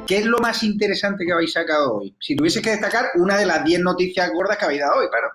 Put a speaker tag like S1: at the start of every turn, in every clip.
S1: ¿qué es lo más interesante que habéis sacado hoy? Si tuviese que destacar una de las 10 noticias gordas que habéis dado hoy, claro.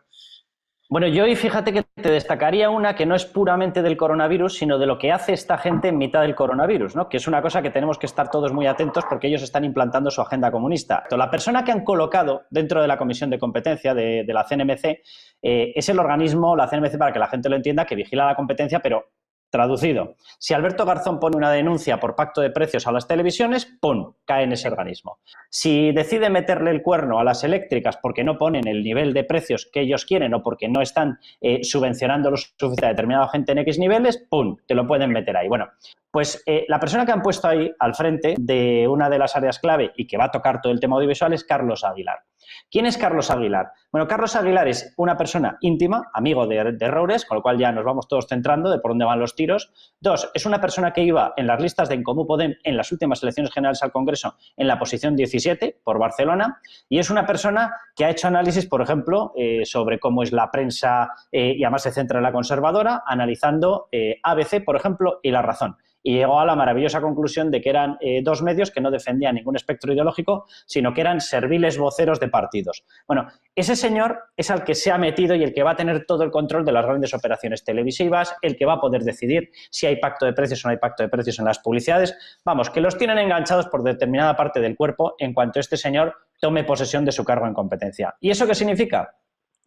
S2: Bueno, yo hoy fíjate que te destacaría una que no es puramente del coronavirus, sino de lo que hace esta gente en mitad del coronavirus, ¿no? Que es una cosa que tenemos que estar todos muy atentos porque ellos están implantando su agenda comunista. La persona que han colocado dentro de la Comisión de Competencia de la CNMC es el organismo, la CNMC, para que la gente lo entienda, que vigila la competencia, pero traducido. Si Alberto Garzón pone una denuncia por pacto de precios a las televisiones, ¡pum!, cae en ese organismo. Si decide meterle el cuerno a las eléctricas porque no ponen el nivel de precios que ellos quieren o porque no están subvencionando lo suficiente a determinada gente en X niveles, ¡pum!, te lo pueden meter ahí. Bueno, pues la persona que han puesto ahí al frente de una de las áreas clave y que va a tocar todo el tema audiovisual es Carlos Aguilar. ¿Quién es Carlos Aguilar? Bueno, Carlos Aguilar es una persona íntima, amigo de Roures, con lo cual ya nos vamos todos centrando de por dónde van los tiros. 2, es una persona que iba en las listas de En Comú Podem en las últimas elecciones generales al Congreso en la posición 17 por Barcelona, y es una persona que ha hecho análisis, por ejemplo, sobre cómo es la prensa y además se centra en la conservadora, analizando ABC, por ejemplo, y La Razón. Y llegó a la maravillosa conclusión de que eran dos medios que no defendían ningún espectro ideológico, sino que eran serviles voceros de partidos. Bueno, ese señor es al que se ha metido y el que va a tener todo el control de las grandes operaciones televisivas, el que va a poder decidir si hay pacto de precios o no hay pacto de precios en las publicidades. Vamos, que los tienen enganchados por determinada parte del cuerpo en cuanto este señor tome posesión de su cargo en competencia. ¿Y eso qué significa?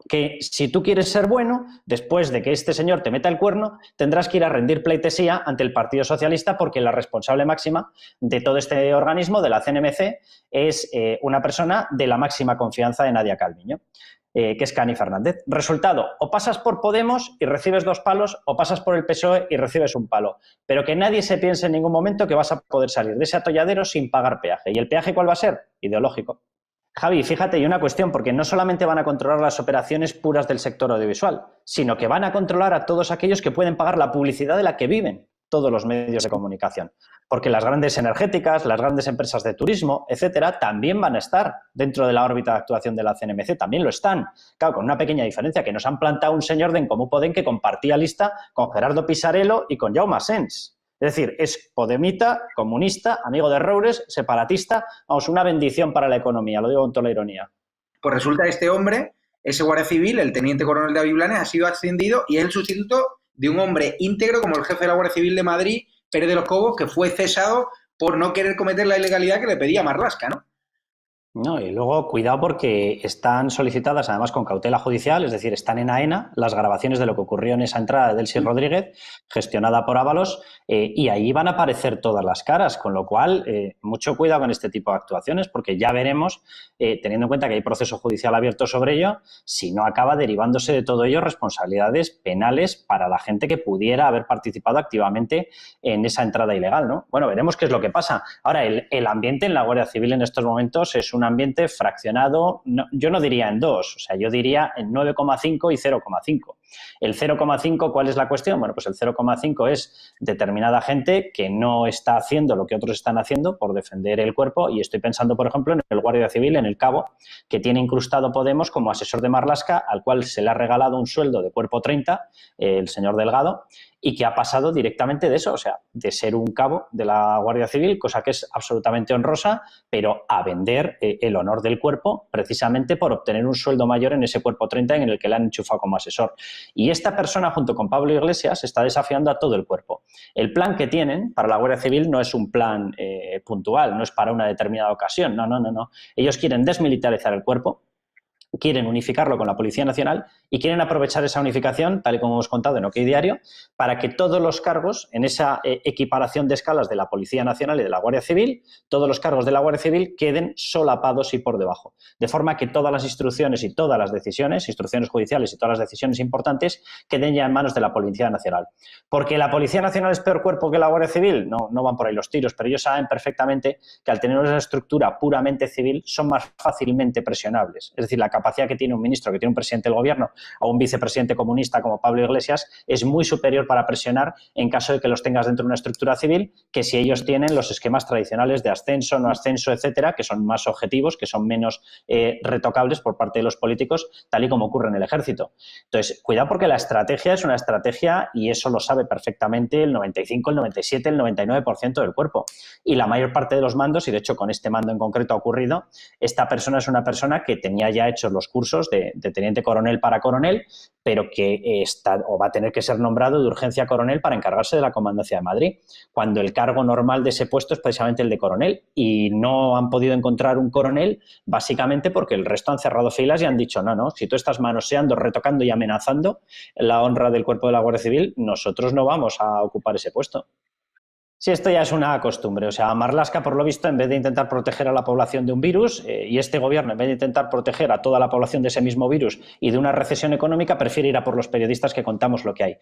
S2: Que si tú quieres ser bueno, después de que este señor te meta el cuerno, tendrás que ir a rendir pleitesía ante el Partido Socialista porque la responsable máxima de todo este organismo, de la CNMC, es una persona de la máxima confianza de Nadia Calviño, que es Cani Fernández. Resultado, o pasas por Podemos y recibes 2 palos, o pasas por el PSOE y recibes 1 palo. Pero que nadie se piense en ningún momento que vas a poder salir de ese atolladero sin pagar peaje. ¿Y el peaje cuál va a ser? Ideológico. Javi, fíjate, y una cuestión, porque no solamente van a controlar las operaciones puras del sector audiovisual, sino que van a controlar a todos aquellos que pueden pagar la publicidad de la que viven todos los medios de comunicación. Porque las grandes energéticas, las grandes empresas de turismo, etcétera, también van a estar dentro de la órbita de actuación de la CNMC, también lo están. Claro, con una pequeña diferencia, que nos han plantado un señor de En Comú Podem que compartía lista con Gerardo Pisarello y con Jaume Asens. Es decir, es podemita, comunista, amigo de Roures, separatista, vamos, una bendición para la economía, lo digo con toda la ironía.
S1: Pues resulta que este hombre, ese guardia civil, el teniente coronel David Blanes, ha sido ascendido y es el sustituto de un hombre íntegro como el jefe de la Guardia Civil de Madrid, Pérez de los Cobos, que fue cesado por no querer cometer la ilegalidad que le pedía Marlaska, ¿no?
S2: No, y luego cuidado porque están solicitadas además con cautela judicial, es decir, están en AENA las grabaciones de lo que ocurrió en esa entrada de Delcy Rodríguez, gestionada por Ábalos, y ahí van a aparecer todas las caras, con lo cual mucho cuidado con este tipo de actuaciones porque ya veremos, teniendo en cuenta que hay proceso judicial abierto sobre ello, si no acaba derivándose de todo ello responsabilidades penales para la gente que pudiera haber participado activamente en esa entrada ilegal, ¿no? Bueno, veremos qué es lo que pasa. Ahora, el ambiente en la Guardia Civil en estos momentos es un ambiente fraccionado, no, yo no diría en 2, o sea, yo diría en 9,5 y 0,5. El 0,5, ¿cuál es la cuestión? Bueno, pues el 0,5 es determinada gente que no está haciendo lo que otros están haciendo por defender el cuerpo, y estoy pensando, por ejemplo, en el Guardia Civil, en el Cabo, que tiene incrustado Podemos como asesor de Marlaska, al cual se le ha regalado un sueldo de cuerpo 30, el señor Delgado, y que ha pasado directamente de eso, o sea, de ser un cabo de la Guardia Civil, cosa que es absolutamente honrosa, pero a vender el honor del cuerpo precisamente por obtener un sueldo mayor en ese cuerpo 30 en el que le han enchufado como asesor. Y esta persona, junto con Pablo Iglesias, está desafiando a todo el cuerpo. El plan que tienen para la Guardia Civil no es un plan puntual, no es para una determinada ocasión, no. Ellos quieren desmilitarizar el cuerpo, quieren unificarlo con la Policía Nacional y quieren aprovechar esa unificación, tal y como hemos contado en OK Diario, para que todos los cargos, en esa equiparación de escalas de la Policía Nacional y de la Guardia Civil, todos los cargos de la Guardia Civil queden solapados y por debajo. De forma que todas las instrucciones y todas las decisiones, instrucciones judiciales y todas las decisiones importantes, queden ya en manos de la Policía Nacional. ¿Porque la Policía Nacional es peor cuerpo que la Guardia Civil? No van por ahí los tiros, pero ellos saben perfectamente que al tener una estructura puramente civil son más fácilmente presionables. Es decir, la capacidad que tiene un ministro, que tiene un presidente del gobierno o un vicepresidente comunista como Pablo Iglesias es muy superior para presionar en caso de que los tengas dentro de una estructura civil, que si ellos tienen los esquemas tradicionales de ascenso, no ascenso, etcétera, que son más objetivos, que son menos retocables por parte de los políticos, tal y como ocurre en el ejército. Entonces, cuidado porque la estrategia es una estrategia y eso lo sabe perfectamente el 95, el 97, el 99% del cuerpo. Y la mayor parte de los mandos, y de hecho con este mando en concreto ha ocurrido, esta persona es una persona que tenía ya hechos los cursos de teniente coronel para coronel, pero que está o va a tener que ser nombrado de urgencia coronel para encargarse de la comandancia de Madrid, cuando el cargo normal de ese puesto es precisamente el de coronel, y no han podido encontrar un coronel básicamente porque el resto han cerrado filas y han dicho no, si tú estás manoseando, retocando y amenazando la honra del cuerpo de la Guardia Civil, nosotros no vamos a ocupar ese puesto. Sí, esto ya es una costumbre. O sea, Marlaska, por lo visto, en vez de intentar proteger a la población de un virus, y este gobierno, en vez de intentar proteger a toda la población de ese mismo virus y de una recesión económica, prefiere ir a por los periodistas que contamos lo que hay.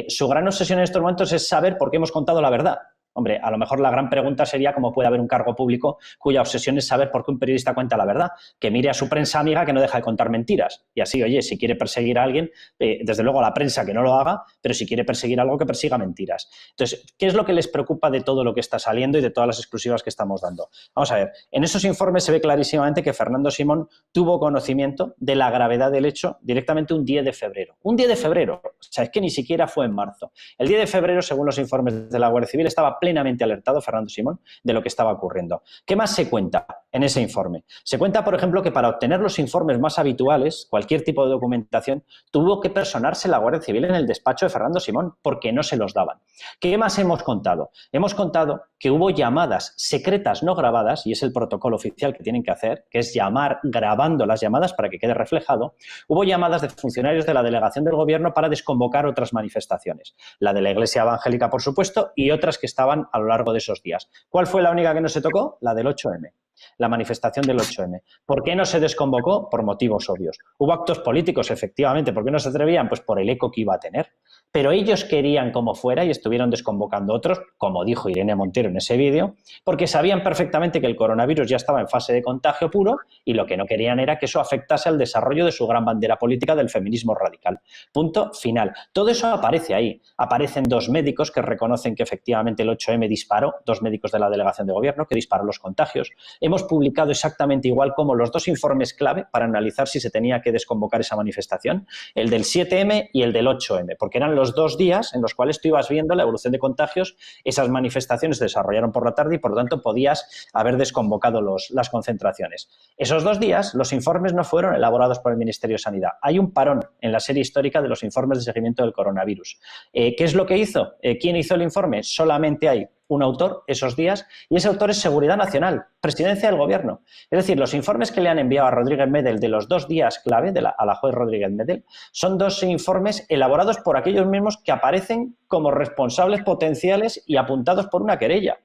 S2: Su gran obsesión en estos momentos es saber por qué hemos contado la verdad. Hombre, a lo mejor la gran pregunta sería cómo puede haber un cargo público cuya obsesión es saber por qué un periodista cuenta la verdad. Que mire a su prensa amiga que no deja de contar mentiras. Y así, oye, si quiere perseguir a alguien, desde luego a la prensa que no lo haga, pero si quiere perseguir algo, que persiga mentiras. Entonces, ¿qué es lo que les preocupa de todo lo que está saliendo y de todas las exclusivas que estamos dando? Vamos a ver, en esos informes se ve clarísimamente que Fernando Simón tuvo conocimiento de la gravedad del hecho directamente un 10 de febrero. Un 10 de febrero, o sea, es que ni siquiera fue en marzo. El 10 de febrero, según los informes de la Guardia Civil, estaba plenamente alertado Fernando Simón de lo que estaba ocurriendo. ¿Qué más se cuenta en ese informe? Se cuenta, por ejemplo, que para obtener los informes más habituales, cualquier tipo de documentación, tuvo que personarse la Guardia Civil en el despacho de Fernando Simón porque no se los daban. ¿Qué más hemos contado? Hemos contado que hubo llamadas secretas no grabadas, y es el protocolo oficial que tienen que hacer, que es llamar grabando las llamadas para que quede reflejado. Hubo llamadas de funcionarios de la delegación del gobierno para desconvocar otras manifestaciones. La de la Iglesia Evangélica, por supuesto, y otras que estaban a lo largo de esos días. ¿Cuál fue la única que no se tocó? La del 8M. La manifestación del 8M. ¿Por qué no se desconvocó? Por motivos obvios. Hubo actos políticos, efectivamente. ¿Por qué no se atrevían? Pues por el eco que iba a tener. Pero ellos querían como fuera y estuvieron desconvocando otros, como dijo Irene Montero en ese vídeo, porque sabían perfectamente que el coronavirus ya estaba en fase de contagio puro y lo que no querían era que eso afectase al desarrollo de su gran bandera política del feminismo radical. Punto final. Todo eso aparece ahí. Aparecen dos médicos que reconocen que efectivamente el 8M disparó, dos médicos de la delegación de gobierno que dispararon los contagios. Hemos publicado exactamente igual como los dos informes clave para analizar si se tenía que desconvocar esa manifestación, el del 7M y el del 8M, porque eran los 2 días en los cuales tú ibas viendo la evolución de contagios. Esas manifestaciones se desarrollaron por la tarde y por lo tanto podías haber desconvocado las concentraciones. Esos 2 días los informes no fueron elaborados por el Ministerio de Sanidad. Hay un parón en la serie histórica de los informes de seguimiento del coronavirus. ¿Qué es lo que hizo? ¿Quién hizo el informe? Solamente hay un autor esos días y ese autor es Seguridad Nacional, Presidencia del Gobierno. Es decir, los informes que le han enviado a Rodríguez Medel de los 2 días clave a la juez Rodríguez Medel son 2 informes elaborados por aquellos mismos que aparecen como responsables potenciales y apuntados por una querella.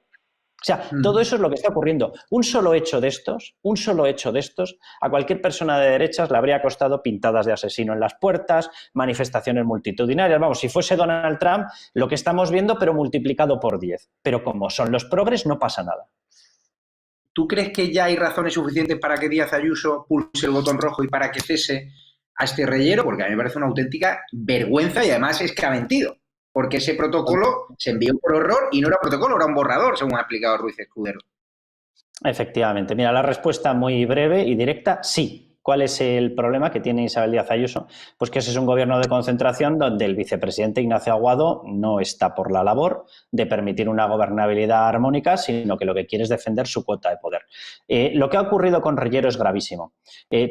S2: O sea, todo eso es lo que está ocurriendo. Un solo hecho de estos, a cualquier persona de derechas le habría costado pintadas de asesino en las puertas, manifestaciones multitudinarias. Vamos, si fuese Donald Trump, lo que estamos viendo, pero multiplicado por 10. Pero como son los progres, no pasa nada.
S1: ¿Tú crees que ya hay razones suficientes para que Díaz Ayuso pulse el botón rojo y para que cese a este reyero? Porque a mí me parece una auténtica vergüenza y además es que ha mentido. Porque ese protocolo se envió por error y no era protocolo, era un borrador, según ha explicado Ruiz Escudero.
S2: Efectivamente. Mira, la respuesta muy breve y directa, sí. ¿Cuál es el problema que tiene Isabel Díaz Ayuso? Pues que ese es un gobierno de concentración donde el vicepresidente Ignacio Aguado no está por la labor de permitir una gobernabilidad armónica, sino que lo que quiere es defender su cuota de poder. Lo que ha ocurrido con Reyero es gravísimo.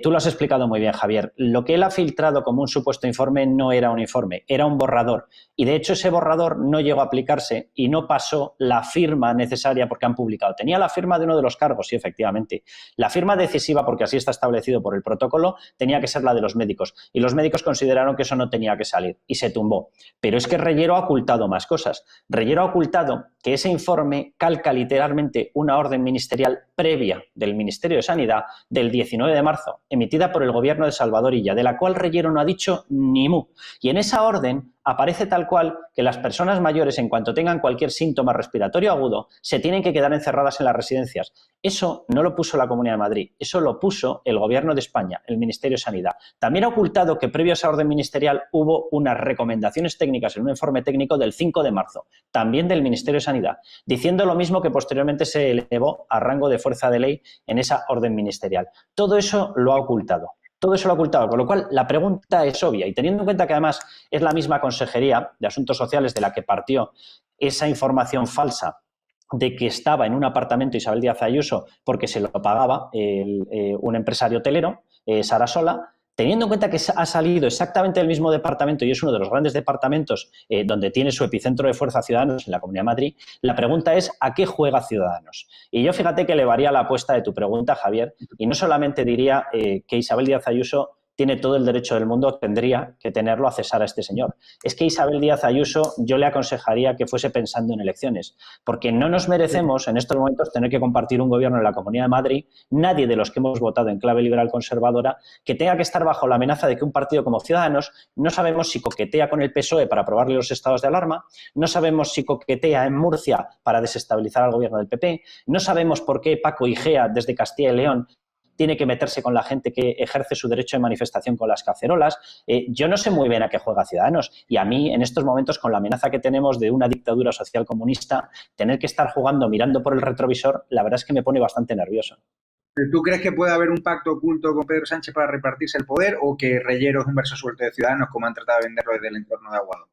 S2: Tú lo has explicado muy bien, Javier. Lo que él ha filtrado como un supuesto informe no era un informe, era un borrador. Y de hecho ese borrador no llegó a aplicarse y no pasó la firma necesaria porque han publicado. Tenía la firma de uno de los cargos, sí, efectivamente. La firma decisiva, porque así está establecido por el protocolo, tenía que ser la de los médicos. Y los médicos consideraron que eso no tenía que salir y se tumbó. Pero es que Reyero ha ocultado más cosas. Reyero ha ocultado que ese informe calca literalmente una orden ministerial previa del Ministerio de Sanidad del 19 de marzo, emitida por el gobierno de Salvador Illa, de la cual Reyero no ha dicho ni mu. Y en esa orden aparece tal cual que las personas mayores, en cuanto tengan cualquier síntoma respiratorio agudo, se tienen que quedar encerradas en las residencias. Eso no lo puso la Comunidad de Madrid, eso lo puso el Gobierno de España, el Ministerio de Sanidad. También ha ocultado que previo a esa orden ministerial hubo unas recomendaciones técnicas en un informe técnico del 5 de marzo, también del Ministerio de Sanidad, diciendo lo mismo que posteriormente se elevó a rango de fuerza de ley en esa orden ministerial. Todo eso lo ha ocultado. Todo eso lo ha ocultado, con lo cual la pregunta es obvia y teniendo en cuenta que además es la misma Consejería de Asuntos Sociales de la que partió esa información falsa de que estaba en un apartamento Isabel Díaz Ayuso porque se lo pagaba un empresario hotelero, Sara Sola, teniendo en cuenta que ha salido exactamente del mismo departamento y es uno de los grandes departamentos donde tiene su epicentro de fuerza Ciudadanos en la Comunidad de Madrid, la pregunta es ¿a qué juega Ciudadanos? Y yo fíjate que elevaría la apuesta de tu pregunta, Javier, y no solamente diría que Isabel Díaz Ayuso tiene todo el derecho del mundo, tendría que tenerlo a cesar a este señor. Es que Isabel Díaz Ayuso yo le aconsejaría que fuese pensando en elecciones, porque no nos merecemos en estos momentos tener que compartir un gobierno en la Comunidad de Madrid, nadie de los que hemos votado en clave liberal conservadora, que tenga que estar bajo la amenaza de que un partido como Ciudadanos, no sabemos si coquetea con el PSOE para aprobarle los estados de alarma, no sabemos si coquetea en Murcia para desestabilizar al gobierno del PP, no sabemos por qué Paco Igea desde Castilla y León tiene que meterse con la gente que ejerce su derecho de manifestación con las cacerolas. Yo no sé muy bien a qué juega Ciudadanos y a mí en estos momentos con la amenaza que tenemos de una dictadura social comunista, tener que estar jugando mirando por el retrovisor, la verdad es que me pone bastante nervioso.
S1: ¿Tú crees que puede haber un pacto oculto con Pedro Sánchez para repartirse el poder o que Reyero es un verso suelto de Ciudadanos como han tratado de venderlo desde el entorno de Aguado?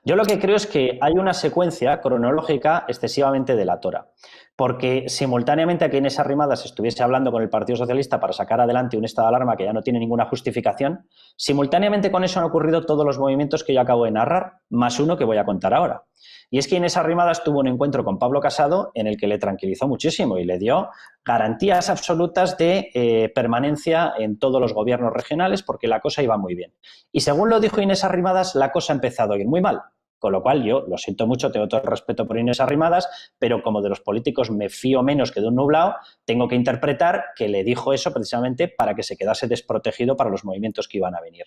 S2: Yo lo que creo es que hay una secuencia cronológica excesivamente delatora, porque simultáneamente aquí en Inés Arrimadas estuviese hablando con el Partido Socialista para sacar adelante un estado de alarma que ya no tiene ninguna justificación, simultáneamente con eso han ocurrido todos los movimientos que yo acabo de narrar, más uno que voy a contar ahora. Y es que Inés Arrimadas tuvo un encuentro con Pablo Casado en el que le tranquilizó muchísimo y le dio garantías absolutas de permanencia en todos los gobiernos regionales porque la cosa iba muy bien. Y según lo dijo Inés Arrimadas, la cosa ha empezado a ir muy mal. Con lo cual yo, lo siento mucho, tengo todo el respeto por Inés Arrimadas, pero como de los políticos me fío menos que de un nublado, tengo que interpretar que le dijo eso precisamente para que se quedase desprotegido para los movimientos que iban a venir.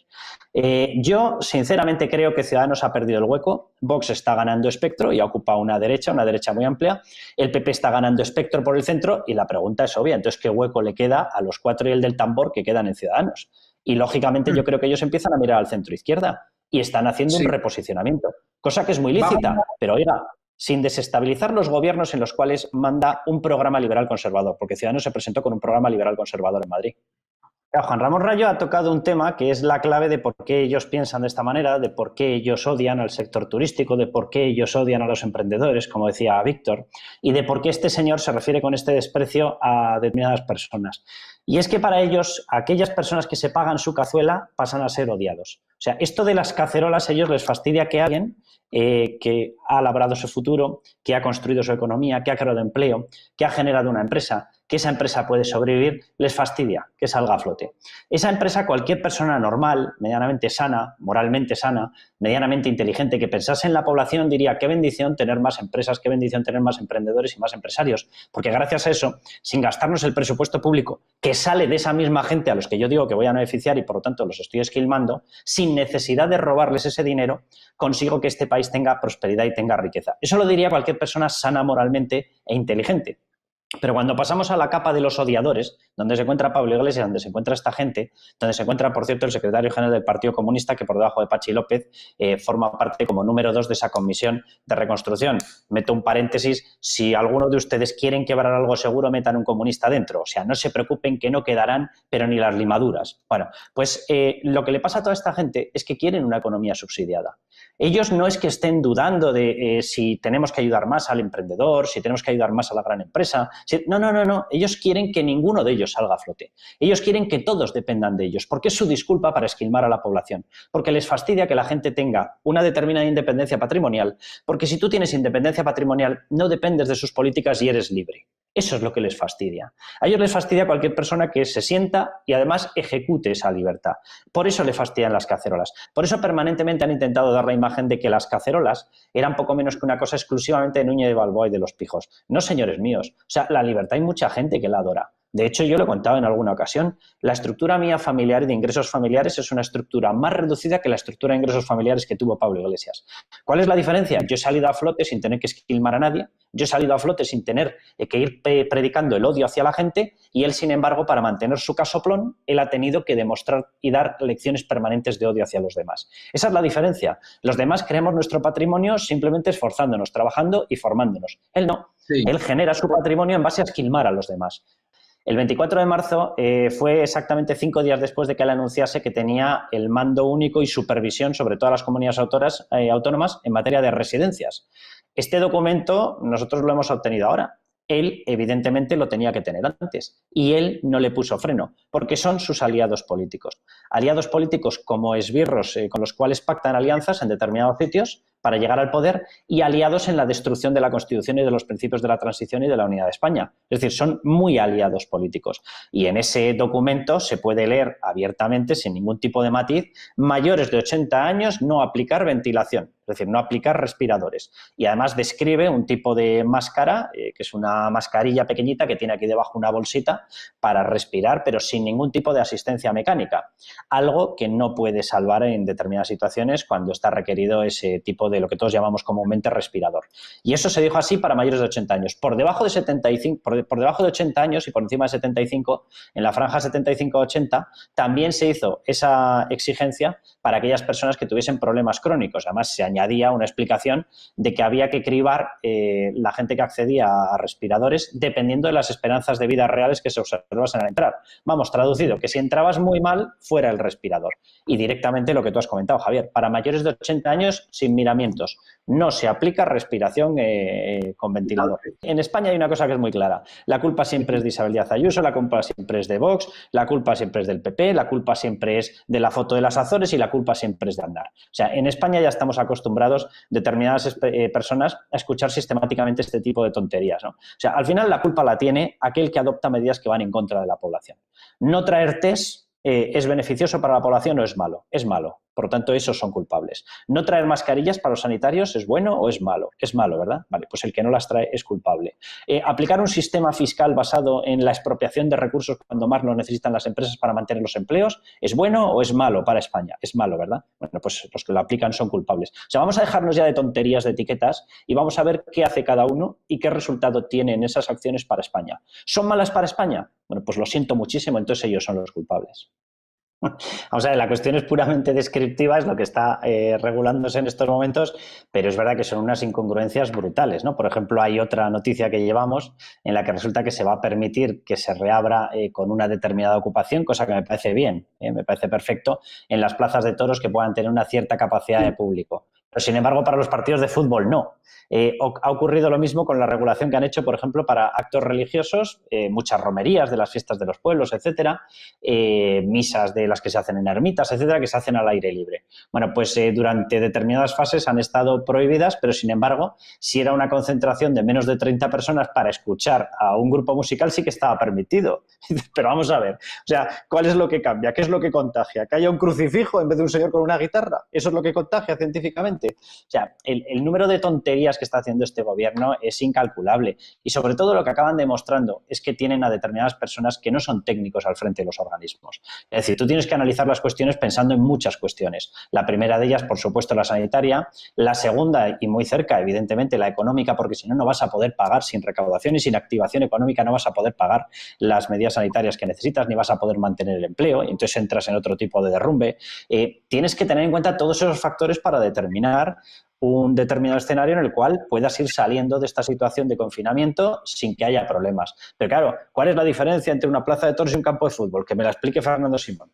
S2: Yo, sinceramente, creo que Ciudadanos ha perdido el hueco. Vox está ganando espectro y ha ocupado una derecha muy amplia. El PP está ganando espectro por el centro y la pregunta es obvia. Entonces, ¿qué hueco le queda a los 4 y el del tambor que quedan en Ciudadanos? Y, lógicamente, yo creo que ellos empiezan a mirar al centro-izquierda y están haciendo un reposicionamiento, cosa que es muy lícita, pero oiga, sin desestabilizar los gobiernos en los cuales manda un programa liberal conservador, porque Ciudadanos se presentó con un programa liberal conservador en Madrid. Juan Ramón Rayo ha tocado un tema que es la clave de por qué ellos piensan de esta manera, de por qué ellos odian al sector turístico, de por qué ellos odian a los emprendedores, como decía Víctor, y de por qué este señor se refiere con este desprecio a determinadas personas. Y es que para ellos, aquellas personas que se pagan su cazuela pasan a ser odiados. O sea, esto de las cacerolas, a ellos les fastidia que alguien que ha labrado su futuro, que ha construido su economía, que ha creado empleo, que ha generado una empresa, que esa empresa puede sobrevivir, les fastidia que salga a flote. Esa empresa, cualquier persona normal, medianamente sana, moralmente sana, medianamente inteligente, que pensase en la población, diría qué bendición tener más empresas, qué bendición tener más emprendedores y más empresarios, porque gracias a eso, sin gastarnos el presupuesto público, que sale de esa misma gente a los que yo digo que voy a beneficiar y por lo tanto los estoy esquilmando, sin necesidad de robarles ese dinero, consigo que este país tenga prosperidad y tenga riqueza. Eso lo diría cualquier persona sana moralmente e inteligente. Pero cuando pasamos a la capa de los odiadores, donde se encuentra Pablo Iglesias, donde se encuentra esta gente, donde se encuentra, por cierto, el secretario general del Partido Comunista, que por debajo de Pachi López forma parte como número 2 de esa comisión de reconstrucción. Meto un paréntesis, si alguno de ustedes quieren quebrar algo seguro, metan un comunista dentro. O sea, no se preocupen que no quedarán, pero ni las limaduras. Bueno, pues lo que le pasa a toda esta gente es que quieren una economía subsidiada. Ellos no es que estén dudando de si tenemos que ayudar más al emprendedor, si tenemos que ayudar más a la gran empresa. No. Ellos quieren que ninguno de ellos salga a flote. Ellos quieren que todos dependan de ellos, porque es su disculpa para esquilmar a la población. Porque les fastidia que la gente tenga una determinada independencia patrimonial, porque si tú tienes independencia patrimonial, no dependes de sus políticas y eres libre. Eso es lo que les fastidia. A ellos les fastidia cualquier persona que se sienta y además ejecute esa libertad. Por eso les fastidian las cacerolas. Por eso permanentemente han intentado dar la imagen de que las cacerolas eran poco menos que una cosa exclusivamente de Núñez de Balboa y de los pijos. No, señores míos. O sea, la libertad hay mucha gente que la adora. De hecho, yo lo he contado en alguna ocasión, la estructura mía familiar y de ingresos familiares es una estructura más reducida que la estructura de ingresos familiares que tuvo Pablo Iglesias. ¿Cuál es la diferencia? Yo he salido a flote sin tener que esquilmar a nadie, yo he salido a flote sin tener que ir predicando el odio hacia la gente y él, sin embargo, para mantener su casoplón, él ha tenido que demostrar y dar lecciones permanentes de odio hacia los demás. Esa es la diferencia. Los demás creemos nuestro patrimonio simplemente esforzándonos, trabajando y formándonos. Él no. Sí. Él genera su patrimonio en base a esquilmar a los demás. El 24 de marzo fue exactamente 5 días después de que él anunciase que tenía el mando único y supervisión sobre todas las comunidades autónomas en materia de residencias. Este documento nosotros lo hemos obtenido ahora. Él, evidentemente, lo tenía que tener antes y él no le puso freno, porque son sus aliados políticos. Aliados políticos como esbirros con los cuales pactan alianzas en determinados sitios para llegar al poder y aliados en la destrucción de la Constitución y de los principios de la transición y de la unidad de España. Es decir, son muy aliados políticos. Y en ese documento se puede leer abiertamente, sin ningún tipo de matiz, mayores de 80 años no aplicar ventilación. Es decir, no aplicar respiradores. Y además describe un tipo de máscara, que es una mascarilla pequeñita que tiene aquí debajo una bolsita para respirar, pero sin ningún tipo de asistencia mecánica. Algo que no puede salvar en determinadas situaciones cuando está requerido ese tipo de lo que todos llamamos comúnmente respirador. Y eso se dijo así para mayores de 80 años. Por debajo de 75, por debajo de 80 años y por encima de 75, en la franja 75-80, también se hizo esa exigencia para aquellas personas que tuviesen problemas crónicos. Además, se añadía una explicación de que había que cribar la gente que accedía a respiradores dependiendo de las esperanzas de vida reales que se observasen al entrar. Vamos, traducido, que si entrabas muy mal, fuera el respirador. Y directamente lo que tú has comentado, Javier, para mayores de 80 años, sin miramientos, no se aplica respiración con ventilador. En España hay una cosa que es muy clara. La culpa siempre es de Isabel Díaz Ayuso, la culpa siempre es de Vox, la culpa siempre es del PP, la culpa siempre es de la foto de las Azores y la culpa siempre es de Aznar. O sea, en España ya estamos acostumbrados determinadas personas a escuchar sistemáticamente este tipo de tonterías, ¿no? O sea, al final la culpa la tiene aquel que adopta medidas que van en contra de la población. No traer test ¿es beneficioso para la población o es malo? Es malo. Por lo tanto, esos son culpables. ¿No traer mascarillas para los sanitarios es bueno o es malo? Es malo, ¿verdad? Vale, pues el que no las trae es culpable. ¿Aplicar un sistema fiscal basado en la expropiación de recursos cuando más lo necesitan las empresas para mantener los empleos es bueno o es malo para España? Es malo, ¿verdad? Bueno, pues los que lo aplican son culpables. O sea, vamos a dejarnos ya de tonterías de etiquetas y vamos a ver qué hace cada uno y qué resultado tienen esas acciones para España. ¿Son malas para España? Bueno, pues lo siento muchísimo, entonces ellos son los culpables. Vamos a ver, la cuestión es puramente descriptiva, es lo que está regulándose en estos momentos, pero es verdad que son unas incongruencias brutales, ¿no? Por ejemplo, hay otra noticia que llevamos en la que resulta que se va a permitir que se reabra con una determinada ocupación, cosa que me parece bien, me parece perfecto, en las plazas de toros que puedan tener una cierta capacidad de público. Pero, sin embargo, para los partidos de fútbol no. Ha ocurrido lo mismo con la regulación que han hecho, por ejemplo, para actos religiosos, muchas romerías de las fiestas de los pueblos, etcétera, misas de las que se hacen en ermitas, etcétera, que se hacen al aire libre. Bueno, pues durante determinadas fases han estado prohibidas, pero, sin embargo, si era una concentración de menos de 30 personas para escuchar a un grupo musical, sí que estaba permitido. Pero vamos a ver, o sea, ¿cuál es lo que cambia? ¿Qué es lo que contagia? ¿Que haya un crucifijo en vez de un señor con una guitarra? ¿Eso es lo que contagia científicamente? O sea, el número de tonterías que está haciendo este gobierno es incalculable y sobre todo lo que acaban demostrando es que tienen a determinadas personas que no son técnicos al frente de los organismos. Es decir, tú tienes que analizar las cuestiones pensando en muchas cuestiones. La primera de ellas, por supuesto, la sanitaria. La segunda, y muy cerca, evidentemente, la económica, porque si no, no vas a poder pagar sin recaudación y sin activación económica, no vas a poder pagar las medidas sanitarias que necesitas ni vas a poder mantener el empleo y entonces entras en otro tipo de derrumbe. Tienes que tener en cuenta todos esos factores para determinar un determinado escenario en el cual puedas ir saliendo de esta situación de confinamiento sin que haya problemas. Pero claro, ¿cuál es la diferencia entre una plaza de toros y un campo de fútbol? Que me la explique Fernando Simón.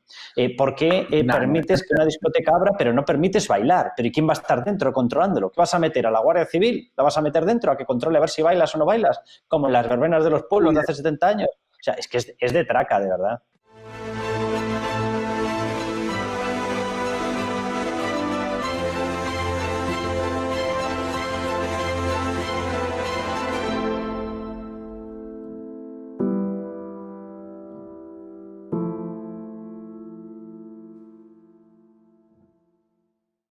S2: ¿Por qué permites que una discoteca abra pero no permites bailar? ¿Pero y quién va a estar dentro controlándolo? ¿Qué vas a meter? ¿A la Guardia Civil? ¿La vas a meter dentro a que controle a ver si bailas o no bailas? Como en las verbenas de los pueblos de hace 70 años. O sea, es que es de traca, de verdad.